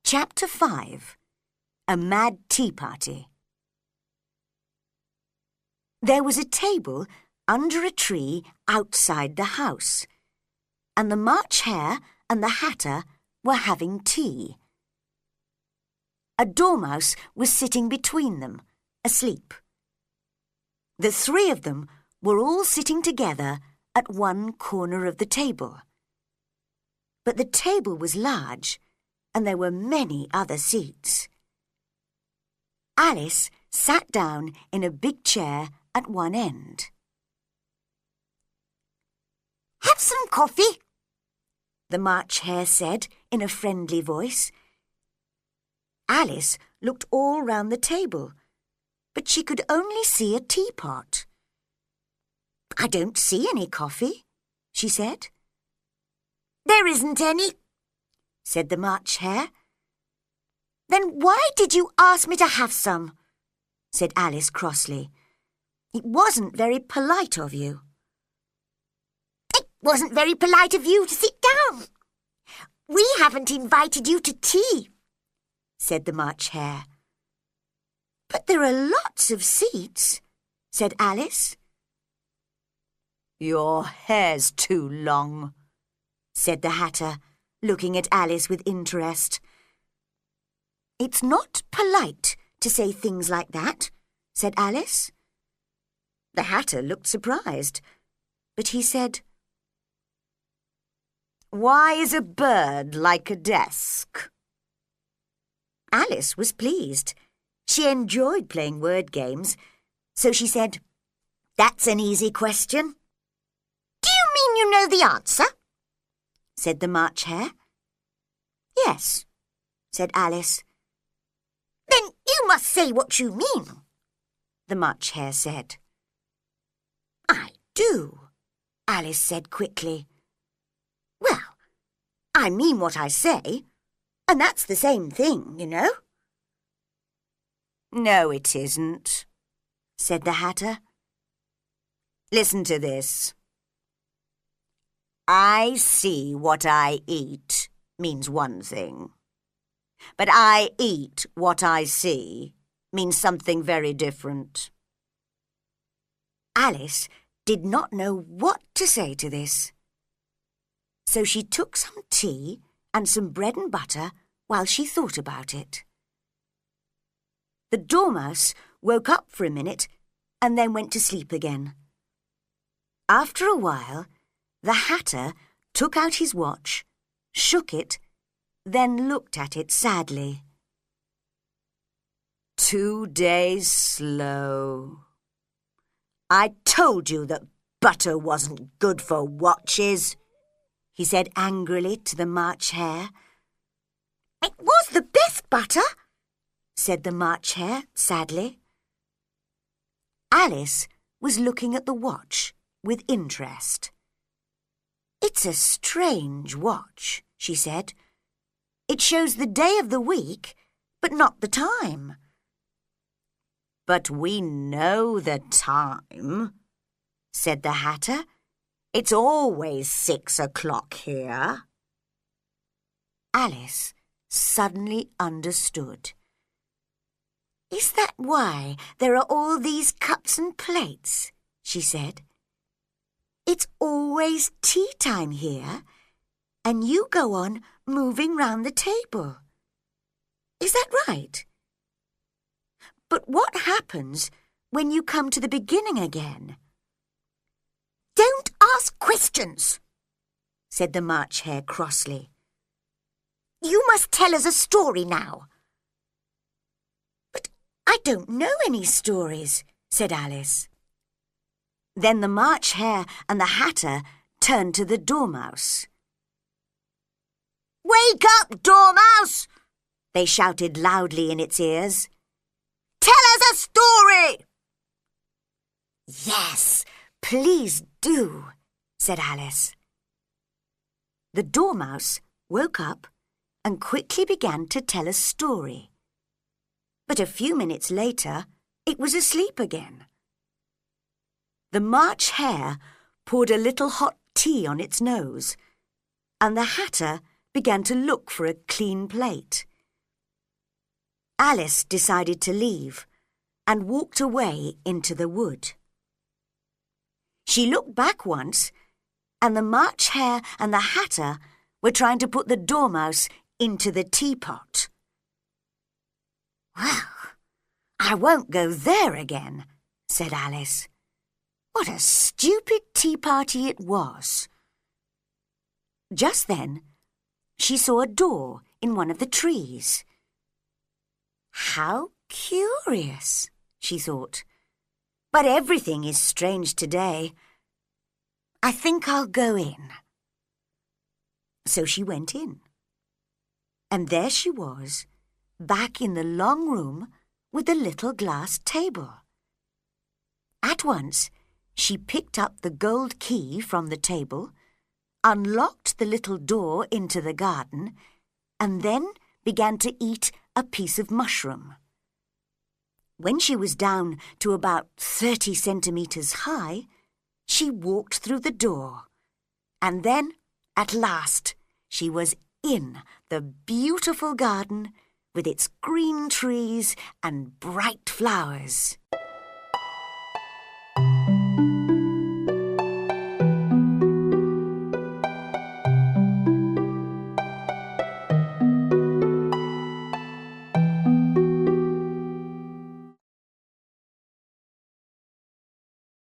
Chapter 5. A Mad Tea Party. There was a table under a tree outside the house, and the March Hare and the Hatter were having tea. A dormouse was sitting between them, asleep. The three of them were all sitting together at one corner of the table. But the table was large, and there were many other seats. Alice sat down in a big chair at one end. "Have some coffee," the March Hare said in a friendly voice. Alice looked all round the table, but she could only see a teapot. "I don't see any coffee," she said. "There isn't any," said the March Hare. "Then why did you ask me to have some?" said Alice crossly. "It wasn't very polite of you." "It wasn't very polite of you to sit down. We haven't invited you to tea," said the March Hare. "But there are lots of seats," said Alice. "Your hair's too long," said the Hatter, looking at Alice with interest. "It's not polite to say things like that," said Alice. The Hatter looked surprised, but he said, "Why is a bird like a desk?" Alice was pleased. She enjoyed playing word games, so she said, "That's an easy question." "Do you mean you know the answer?" said the March Hare. "Yes," said Alice. "Then you must say what you mean," the March Hare said. "I do," Alice said quickly. "Well, I mean what I say, and that's the same thing, you know." "No, it isn't," said the Hatter. "Listen to this. I see what I eat means one thing, but I eat what I see means something very different." Alice did not know what to say to this, so she took some tea and some bread and butter while she thought about it. The Dormouse woke up for a minute and then went to sleep again. After a while, the Hatter took out his watch, shook it, then looked at it sadly. 2 days slow. I told you that butter wasn't good for watches, he said angrily to the March Hare. "It was the best butter," said the March Hare sadly. Alice was looking at the watch with interest. "It's a strange watch," she said. "It shows the day of the week, but not the time." "But we know the time," said the Hatter. "It's always 6 o'clock here." Alice suddenly understood. "Is that why there are all these cups and plates?" she said. "It's always tea time here, and you go on moving round the table. Is that right? But what happens when you come to the beginning again?" "Don't ask questions," said the March Hare crossly. "You must tell us a story now." "But I don't know any stories," said Alice. Then the March Hare and the Hatter turned to the Dormouse. "Wake up, Dormouse!" they shouted loudly in its ears. "Tell us a story!" "Yes, please do," said Alice. The Dormouse woke up and quickly began to tell a story. But a few minutes later, it was asleep again. The March Hare poured a little hot tea on its nose, and the Hatter began to look for a clean plate. Alice decided to leave and walked away into the wood. She looked back once, and the March Hare and the Hatter were trying to put the Dormouse into the teapot. "Well, I won't go there again," said Alice. What a stupid tea party it was. Just then, she saw a door in one of the trees. How curious, she thought. But everything is strange today. I think I'll go in. So she went in. And there she was, back in the long room with the little glass table. At once, she picked up the gold key from the table, unlocked the little door into the garden, and then began to eat a piece of mushroom. When she was down to about 30 centimetres high, she walked through the door, and then, at last, she was in the beautiful garden with its green trees and bright flowers.